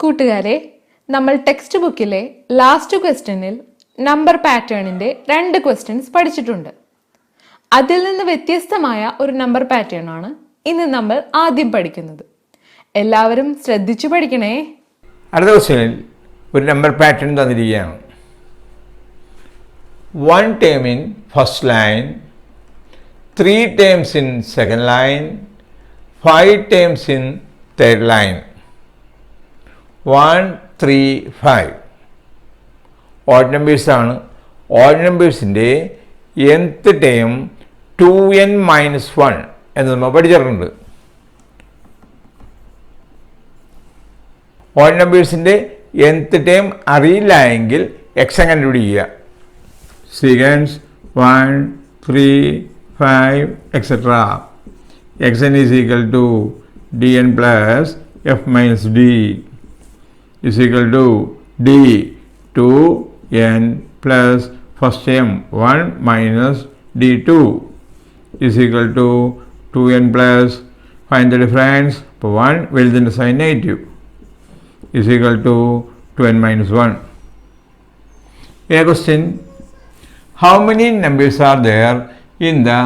കൂട്ടുകാരെ, നമ്മൾ ടെക്സ്റ്റ് ബുക്കിലെ ലാസ്റ്റ് ക്വസ്റ്റ്യനിൽ നമ്പർ പാറ്റേണിന്റെ 2 ക്വസ്റ്റ്യൻസ് പഠിച്ചിട്ടുണ്ട്. അതിൽ നിന്ന് വ്യത്യസ്തമായ ഒരു നമ്പർ പാറ്റേൺ ആണ് ഇന്ന് നമ്മൾ ആദ്യം പഠിക്കുന്നത്. എല്ലാവരും ശ്രദ്ധിച്ചു പഠിക്കണേ. അടുത്ത ക്വസ്റ്റ്യനിൽ ഒരു നമ്പർ പാറ്റേൺ തന്നിരിക്കുകയാണ്. 1 term in first line, 3 terms in second line, 5 terms in third line. 1, 3, 5 odd numbers ആണ്. ഓഡ് നമ്പേഴ്സിൻ്റെ nth ടേം 2n-1 എന്ന് നമ്മൾ പഠിച്ചിട്ടുണ്ട്. ഓഡ് നമ്പേഴ്സിൻ്റെ nth ടേം അറിയില്ല എങ്കിൽ എക്സ് കണ്ടുപിടിക്കുക. Sequence 1, 3, 5 etc. xn is equal to dn plus f minus d is equal to d 2n plus first term 1 minus d2 is equal to 2n plus, find the difference, 1 within the sign negative is equal to 2n minus 1. A question, how many numbers are there in the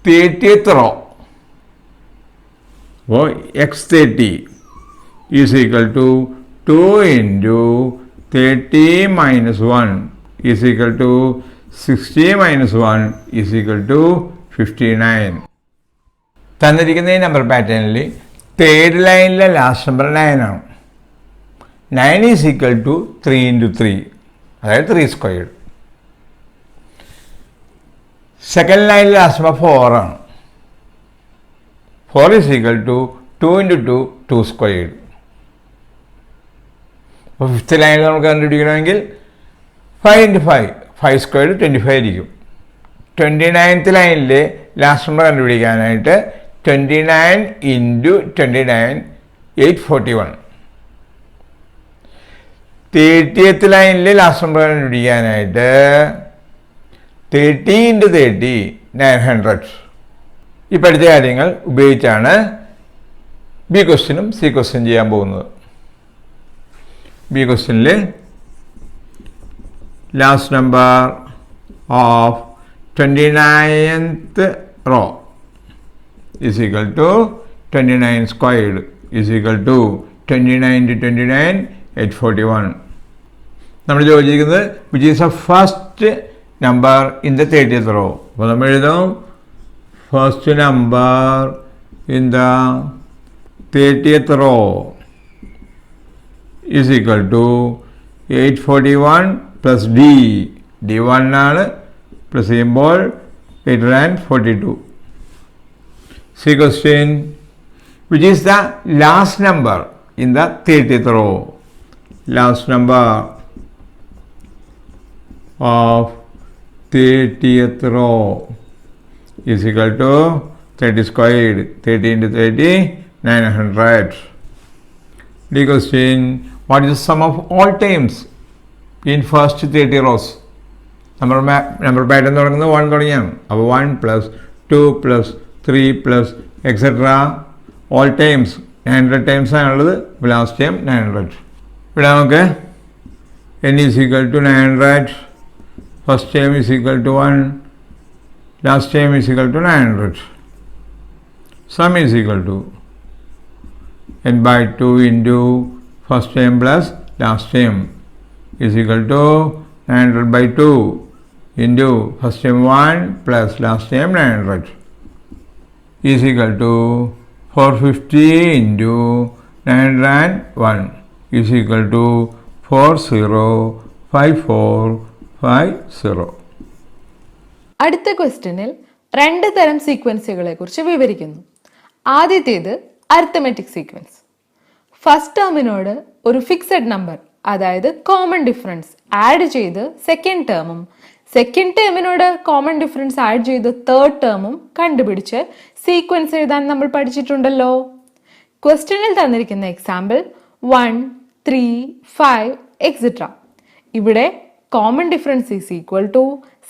30th row? x30 is equal to 2 into 30 minus 1 is equal to 60 minus 1 is equal to 59. തന്നിരിക്കുന്ന ഈ number പാറ്റേണിൽ third ലൈനിലെ last number 9 ആണ്. 9 is equal to 3 into 3, അതായത് 3 squared. Second ലൈനിൽ last number 4 ആണ്. 4 is equal to 2 into 2, 2 squared. അപ്പോൾ fifth ലൈനിൽ നമുക്ക് കണ്ടുപിടിക്കണമെങ്കിൽ 5 into 5, 5 സ്ക്വയർഡ് 25 ആയിരിക്കും. 29th ലൈനിൽ ലാസ്റ്റ് നമ്പർ കണ്ടുപിടിക്കാനായിട്ട് 29 into 29, 841. 30th ലൈനിൽ ലാസ്റ്റ് നമ്പർ കണ്ടുപിടിക്കാനായിട്ട് 30 into 30, 900. ഈ പഠിച്ച കാര്യങ്ങൾ ഉപയോഗിച്ചാണ് ബി ക്വസ്റ്റ്യനും സി ക്വസ്റ്റ്യൻ ചെയ്യാൻ പോകുന്നത്. ബി ക്വസ്റ്റ്യനിൽ last number of 29th row is equal to 29 squared is equal to 29 into 29, 841. നമ്മൾ ചോദിച്ചിരിക്കുന്നത് which is a first number in the 30th row. അപ്പോൾ നമ്മൾ എഴുതും first number in the 30th row is equal to 841 plus d. d1 ആണ് plus ചെയ്യുമ്പോൾ 842. C question, which is the last number in the 30th row? Last number of 30th row is equal to 30 squared, 30 into 30, 900. D question, what is the sum of all terms in first 30 rows? Number pattern തുടങ്ങുന്നത് 1 തുടങ്ങിയാണ്. അപ്പോൾ 1 plus 2 plus 3 plus etc. all terms 900 terms ആണുള്ളത്. അപ്പോൾ last time 900. ഇവിടെ നമുക്ക് n is equal to 900, first term is equal to 1, last term is equal to 900. Sum is equal to n by 2 into first term plus last term is equal to 900 by 2 into first term 1 plus last term 900 is equal to 450 into 901 is equal to 405450. അടുത്ത ക്വസ്റ്റ്യനിൽ 2 തരം സീക്വൻസുകളെ കുറിച്ച് വിവരിക്കുന്നു. ആദ്യത്തേത് arithmetic sequence. First ടേമിനോട് ഒരു fixed number, അതായത് common difference add ചെയ്ത് സെക്കൻഡ് ടേമും, സെക്കൻഡ് ടേമിനോട് കോമൺ ഡിഫറൻസ് ആഡ് ചെയ്ത് തേർഡ് ടേമും കണ്ടുപിടിച്ച് സീക്വൻസ് എഴുതാൻ നമ്മൾ പഠിച്ചിട്ടുണ്ടല്ലോ. ക്വസ്റ്റ്യനിൽ തന്നിരിക്കുന്ന എക്സാമ്പിൾ 1, 3, 5 etc. ഇവിടെ common difference is equal to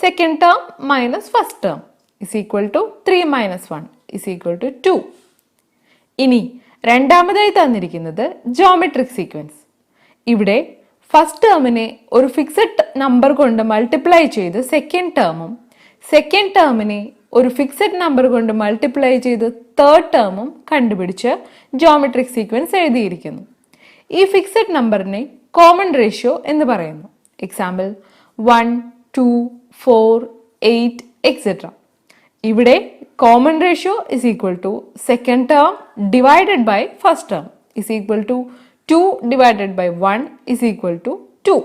second term minus first term is equal to 3 minus 1 is equal to 2. ഇനി രണ്ടാമതായി തന്നിരിക്കുന്നത് ജോമെട്രിക് സീക്വൻസ്. ഇവിടെ ഫസ്റ്റ് ടേമിനെ ഒരു ഫിക്സഡ് നമ്പർ കൊണ്ട് മൾട്ടിപ്ലൈ ചെയ്ത് സെക്കൻഡ് ടേമിനെ ഒരു ഫിക്സഡ് നമ്പർ കൊണ്ട് മൾട്ടിപ്ലൈ ചെയ്ത് തേർഡ് ടേമും കണ്ടുപിടിച്ച് ജോമെട്രിക് സീക്വൻസ് എഴുതിയിരിക്കുന്നു. ഈ ഫിക്സഡ് നമ്പറിനെ കോമൺ റേഷ്യോ എന്ന് പറയുന്നു. Example 1, 2, 4, 8 etcetera. ഇവിടെ common ratio is equal to second term divided by first term is equal to 2 divided by 1 is equal to 2.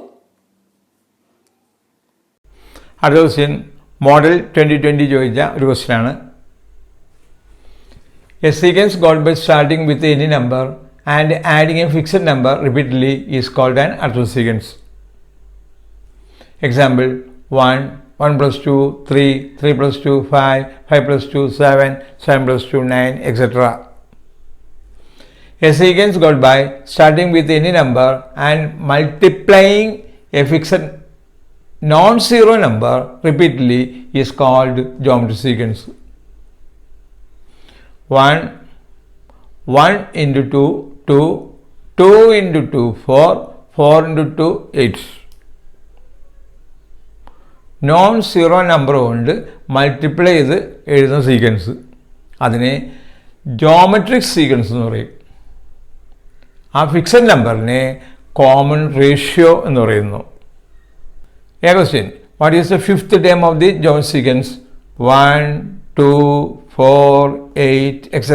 അടുത്ത ക്വസ്റ്റ്യൻ മോഡൽ 2020 ചോദിച്ച ഒരു ക്വസ്റ്റ്യൻ ആണ്. A sequence got by starting with any number and adding a fixed number repeatedly is called an arithmetic sequence. Example 1, 1 plus 2, 3, 3 plus 2, 5, 5 plus 2, 7, 7 plus 2, 9, etc. A sequence got by starting with any number and multiplying a fixed non-zero number repeatedly is called geometric sequence. 1 into 2, 2, 2 into 2, 4, 4 into 2, 8. Non-zero number കൊണ്ട് multiply ചെയ്ത് എഴുതുന്ന sequence, അതിനെ geometric sequence എന്ന് പറയും. ആ fixed നമ്പറിനെ common ratio എന്ന് പറയുന്നു. A question, what is the fifth term of the geometric sequence? 1, 2, 4, 8, etc.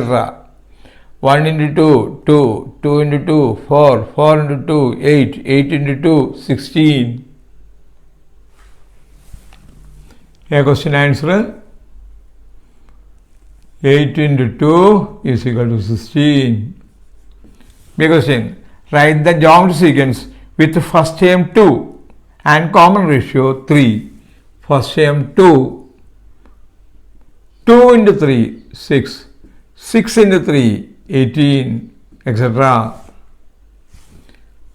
1 into 2, 2, 2 into 2, 4, 4 into 2, 8, 8 into 2, 16. A question answer, 8 into 2 is equal to 16. B question, write the geometric sequence with first term 2 and common ratio 3. First term 2, 2 into 3, 6, 6 into 3, 18, etc.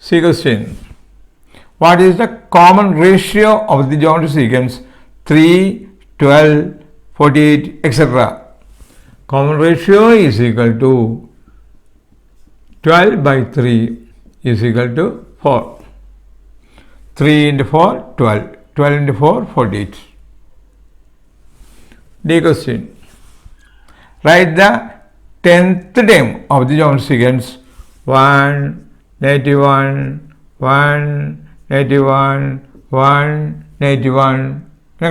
C question, what is the common ratio of the geometric sequence 3, 12, 48, etc. Common ratio is equal to 12 by 3 is equal to 4. 3 into 4, 12. 12 into 4, 48. D question. Write the 10th term of the geometric sequence 1, -1, 1, -1, 1, -1.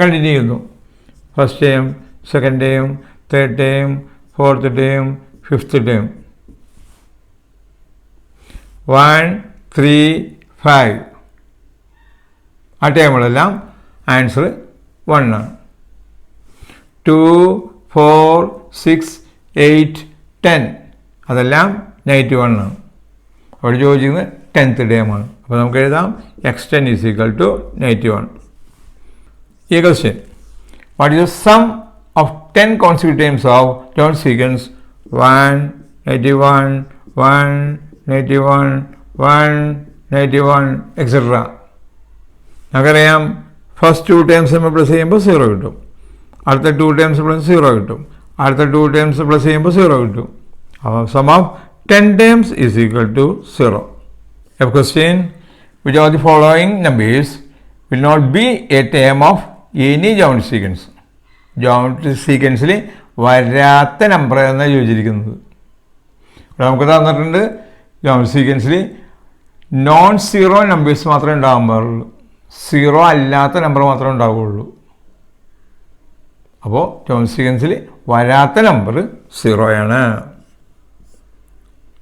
Continue ചെയ്യുന്നു. First term, second term, third term, fourth term, fifth term. 1, 3, 5 ആ ടേമുകളെല്ലാം answer 1 ആണ്. 2, 4, 6, 8, 10 അതെല്ലാം -1 ആണ്. അവിടെ ചോദിച്ചിരുന്നത് 10th ടേമാണ്. അപ്പോൾ നമുക്ക് എഴുതാം x10 is equal to -1. ഈ question, what is the sum of 10 consecutive terms of geometric sequence 1, -1, 1, -1, 1, -1, etc. നമുക്കറിയാം ഫസ്റ്റ് 2 ടേംസ് നമ്മൾ പ്ലസ് ചെയ്യുമ്പോൾ 0 കിട്ടും, അടുത്ത 2 ടേംസ് പ്ലസ് 0 കിട്ടും, അടുത്ത 2 ടേംസ് പ്ലസ് ചെയ്യുമ്പോൾ 0 കിട്ടും. അപ്പോൾ sum of 10 terms is equal to 0. A question, which of the following numbers will not be a term of any geometric sequence? Geometric സീക്വൻസിൽ വരാത്ത നമ്പർ എന്നാണ് ചോദിച്ചിരിക്കുന്നത്. ഇവിടെ നമുക്ക് തന്നിട്ടുണ്ട് ജോമെട്രിക് സീക്വൻസിൽ നോൺ സീറോ നമ്പേഴ്സ് മാത്രമേ ഉണ്ടാകാൻ പാടുള്ളൂ, സീറോ അല്ലാത്ത നമ്പർ മാത്രമേ ഉണ്ടാവുകയുള്ളൂ. അപ്പോൾ ജോമെട്രിക് സീക്വൻസിൽ വരാത്ത നമ്പർ 0 ആണ്.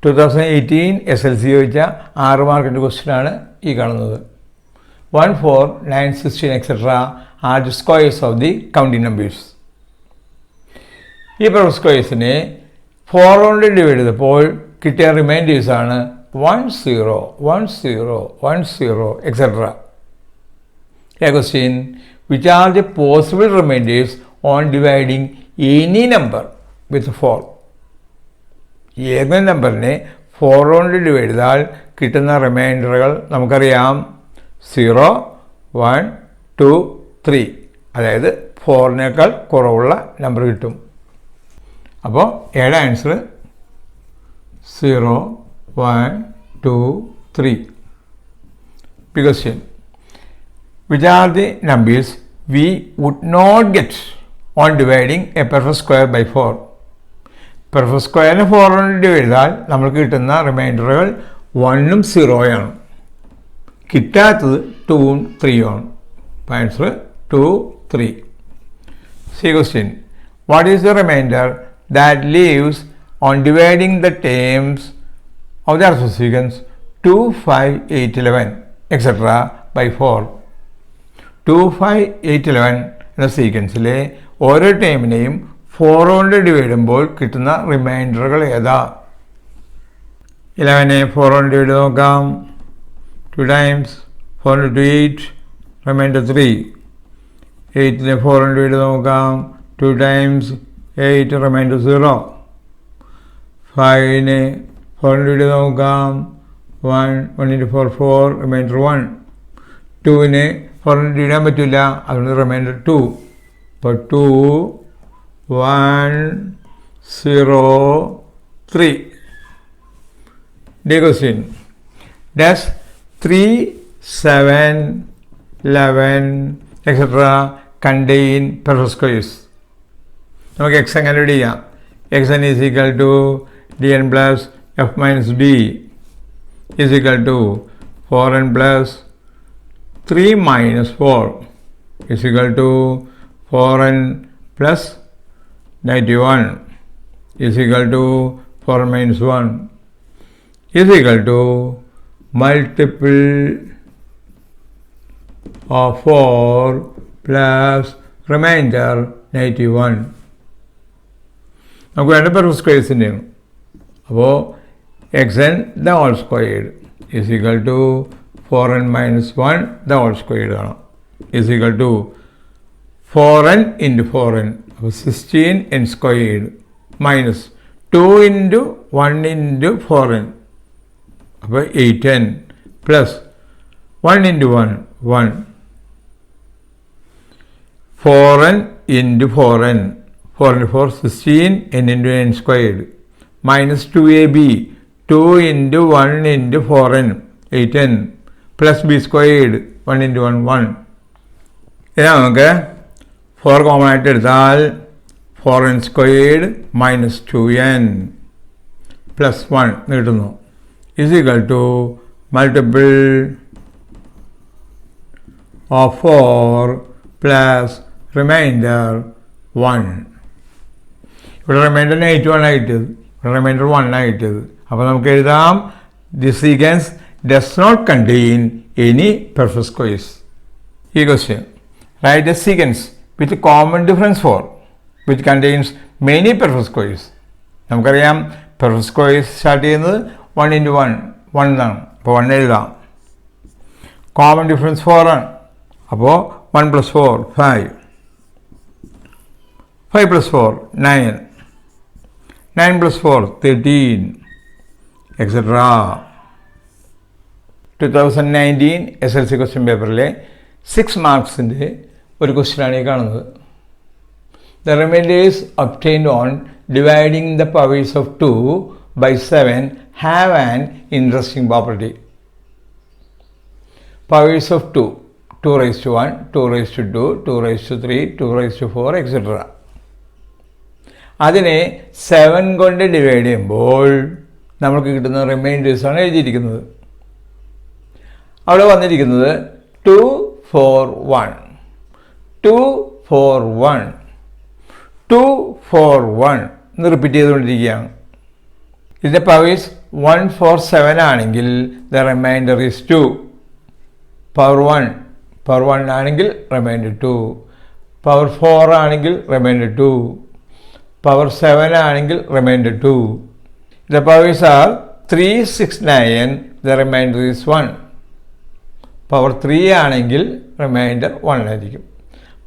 2018 SLC ചോദിച്ച 6 മാർക്കിൻ്റെ ക്വസ്റ്റ്യനാണ് ഈ കാണുന്നത്. 1, 4, 9, 16 etc. are the squares of the counting numbers. ഈ പറഞ്ഞ സ്ക്വയേഴ്സിനെ 4 കൊണ്ട് ഡിവൈഡ് ചെയ്തപ്പോൾ കിട്ടിയ റിമൈൻഡേഴ്സ് ആണ് 1, 0, 1, 0, 1, 0 etc. A question, which are the possible remainders on dividing any number with 4? ഏതെങ്കിലും നമ്പറിനെ 4 കൊണ്ട് ഡിവൈഡ് ചെയ്താൽ കിട്ടുന്ന റിമൈൻഡറുകൾ നമുക്കറിയാം 0, 1, 2, 3. അതായത് 4നേക്കാൾ കുറവുള്ള നമ്പർ കിട്ടും. അപ്പോൾ ഏഴ് answer 0, 1, 2, 3. Big question. Which are the numbers we would not get on dividing a perfect square by 4? Perfect square 4 കൊണ്ട് ഡിവൈഡ് ചെയ്താൽ നമുക്ക് കിട്ടുന്ന റിമൈൻഡറുകൾ 1ഉം 0ആണ്. കിട്ടാത്തത് 2ഉം 3ഉമാണ്. Answer 2, 3. See question. What is the remainder that leaves on dividing the terms of the arithmetic sequence 2, 5, 8, 11 etc. by 4? 2, 5, 8, 11 എന്ന സീക്വൻസിലെ ഓരോ ടേമിനെയും 4 കൊണ്ട് divide ചെയ്യുമ്പോൾ കിട്ടുന്ന റിമൈൻഡറുകൾ ഏതാ? 11 4 കൊണ്ട് ഡിവൈഡ് നോക്കാം. 2 times 4 into 8 റിമൈൻഡർ 3. 8 4 കൊണ്ട് ഡിവൈഡ് നോക്കാം. 2 times 8 റിമൈൻഡർ 0. 5 4 കൊണ്ട് ഡിവൈഡ് നോക്കാം. 1 into 4 4 റിമൈൻഡർ 1. 2 4 കൊണ്ട് ഡിവൈഡ് ചെയ്യാൻ പറ്റില്ല, അതുകൊണ്ട് റിമൈൻഡർ 2. അപ്പോൾ 2, 1, 0, 3. D question. Does 3, 7, 11 etc. contain perfect squares? നമുക്ക് x എങ്ങനെ റെഡി ചെയ്യാം? xn is equal to dn plus f minus d is equal to 4n plus 3 minus 4 is equal to 4n plus 91 is equal to 4 minus 1 is equal to multiple of 4 plus remainder 91. നമുക്ക് വേണ്ട perfect സ്ക്വയർസിൻ്റെയാണ്. അപ്പോൾ xn the whole squared is equal to 4n minus 1 the whole squared ആണ് is equal to 4n into 4n. അപ്പോൾ 16n squared minus 2 into 1 into 4n. അപ്പോൾ 8n plus 1 into 1 1. 4n into 4n. 4 into 4 16 n into n squared minus 2ab 2 into 1 into 4n 8n plus b squared 1 into 1 1. ഇതാ നമുക്ക് 4 common ആയിട്ട് എടുത്താൽ 4n squared minus 2n plus 1 കിട്ടുന്നു is equal to multiple of 4 plus remainder 1. ഇവിടെ റിമൈൻഡറിന് 81 ആയിട്ടത്, ഇവിടെ reminder 1 ആയിട്ടത്. അപ്പോൾ നമുക്ക് എഴുതാം this sequence does not contain any perfect squares. ഈ question write a sequence with a common difference 4 which contains many perfect squares. നമുക്കറിയാം perfect squares start ചെയ്യുന്നത് 1 into 1 1 എന്നാണ്. അപ്പോൾ 1 എഴുതാം. കോമൺ ഡിഫറൻസ് 4 ആണ്. അപ്പോൾ 1 plus 4 5 5 plus 4 9 9 plus 4 13 etc. 2019 SLC question പേപ്പറിലെ 6 മാർക്സിൻ്റെ ഒരു ക്വസ്റ്റ്യനാണ് ഈ കാണുന്നത്. The remainders obtained on dividing the powers of 2 by 7 have an interesting property. Powers of 2 2 raised to 1 2 raised to 2 2 raised to 3 2 raised to 4 etc. അതിനെ 7 കൊണ്ട് divide ചെയ്യുമ്പോൾ നമുക്ക് കിട്ടുന്ന റിമൈൻഡേഴ്സാണ് എഴുതിയിരിക്കുന്നത്. അവിടെ വന്നിരിക്കുന്നത് 2 4 1 2 4 1 2 4 1 എന്ന് റിപ്പീറ്റ് ചെയ്തുകൊണ്ടിരിക്കുകയാണ്. ഇതിൻ്റെ പവേഴ്സ് 1 4 7 ആണെങ്കിൽ ദ റിമൈൻഡർ ഈസ് 2. പവർ 1 ആണെങ്കിൽ റിമൈൻഡർ 2. പവർ 4 ആണെങ്കിൽ റിമൈൻഡർ 2. പവർ 7 ആണെങ്കിൽ remainder 2. The powers are 3 6 9 the remainder is 1. Power 3 ആണെങ്കിൽ റിമൈൻഡർ 1 ആയിരിക്കും.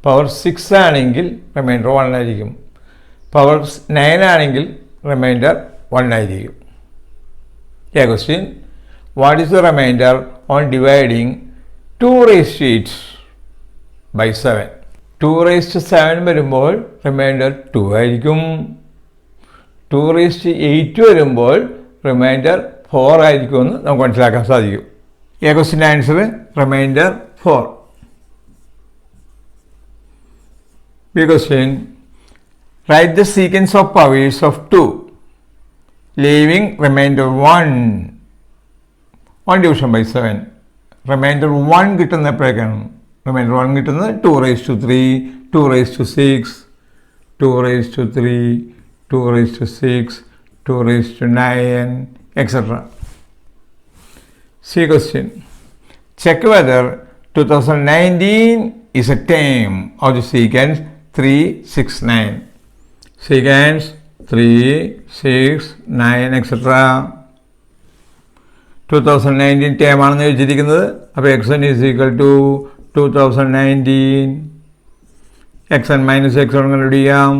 പവർ 6 ആണെങ്കിൽ റിമൈൻഡർ 1 ആയിരിക്കും. പവർ 9 ആണെങ്കിൽ റിമൈൻഡർ 1 ആയിരിക്കും. Yeah, question. What is the remainder on dividing 2 raised to 8 by 7? 2 raised to 7 വരുമ്പോൾ റിമൈൻഡർ 2 ആയിരിക്കും. 2 raised to 8 വരുമ്പോൾ റിമൈൻഡർ 4 ആയിരിക്കുമെന്ന് നമുക്ക് മനസ്സിലാക്കാൻ സാധിക്കും. A question answer remainder 4. B question, write the sequence of powers of 2 leaving remainder 1. 1 division by 7. Remainder 1 കിട്ടുന്നപ്പോഴേക്കാണ് remainder 1 കിട്ടുന്നത് 2 raised to 3, 2 raised to 6, 2 raised to 3, 2 raised to 6, 2 raised to 9, etc. C question. Check whether 2019 is a term of the sequence 3, 6, 9. Sequence 3, 6, 9, etc. 2019 term ആണെന്ന് വെച്ചിരിക്കുന്നത്. അപ്പോൾ x1 is equal to 2019. x1 minus x1 കണ്ടുപിടിക്കാം.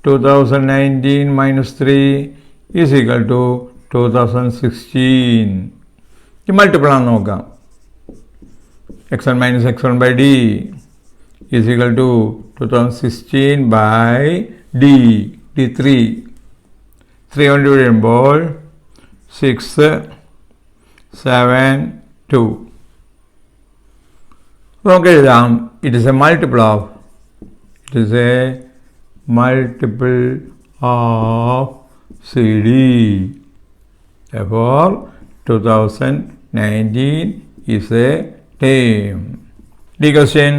2019 minus 3 is equal to 2016. ഈ multiple ആണെന്ന് നോക്കാം. x1 minus x1 by d is equal to 2016 by d. d3. 3 കൊണ്ട് divide 6, 7, 2. നമുക്ക് എഴുതാം. It is A multiple of CD. Therefore 2019 is a term. D question.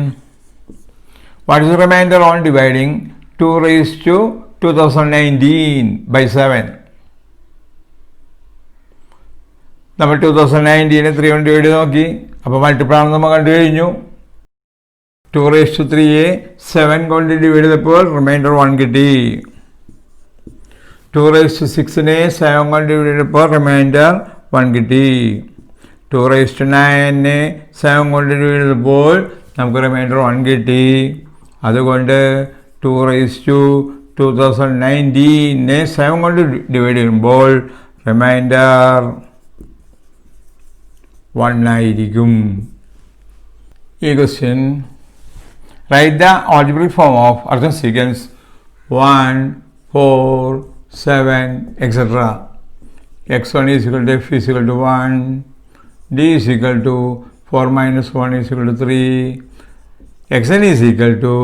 What is the remainder on dividing 2 raised to 2019 by 7? നമ്മൾ 2019 3 കൊണ്ട് divide നോക്കി. അപ്പോൾ multiple ആണെന്ന് നമ്മൾ കണ്ടു കഴിഞ്ഞു. 2 raised to 3യെ 7 കൊണ്ട് ഡിവൈഡ് ചെയ്തപ്പോൾ റിമൈൻഡർ 1 കിട്ടി. 2 raised to 6നെ 7 കൊണ്ട് ഡിവൈഡ് ചെയ്തപ്പോൾ റിമൈൻഡർ 1 കിട്ടി. 2 raised to 9നെ 7 കൊണ്ട് ഡിവൈഡ് ചെയ്തപ്പോൾ നമുക്ക് റിമൈൻഡർ 1 കിട്ടി. അതുകൊണ്ട് 2 raised to 2019നെ 7 കൊണ്ട് ഡിവൈഡ് ചെയ്യുമ്പോൾ റിമൈൻഡർ 1 ആയിരിക്കും. ഈ question, write the algebraic form of arithmetic sequence 1, 4, 7, etc. x1 is equal to f is equal to 1, d is equal to 4 minus 1 is equal to 3, xn is equal to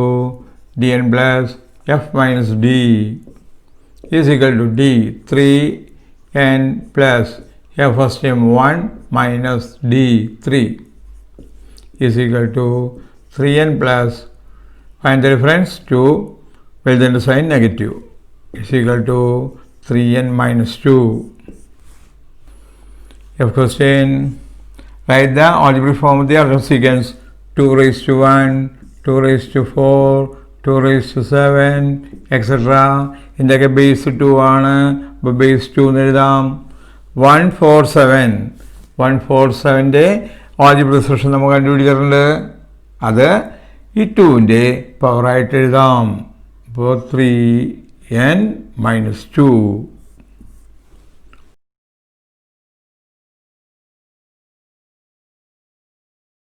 dn plus f minus d is equal to d 3n plus f first term 1 minus d 3 is equal to 3n plus, find the difference 2, well then the sign negative, is equal to 3n minus 2. F question, write the algebraic form of the arithmetic sequence 2 raised to 1, 2 raised to 4, 2 raised to 7, etc. ഇതിൻ്റെയൊക്കെ base 2 ആണ്. അപ്പോൾ base 2 എന്ന് എഴുതാം. 147ൻ്റെ algebra expression നമ്മൾ കണ്ടുപിടിച്ചിട്ടുണ്ട്. അത് ഈ 2ൻ്റെ പവറായിട്ട് എഴുതാം. അപ്പോൾ 3n minus 2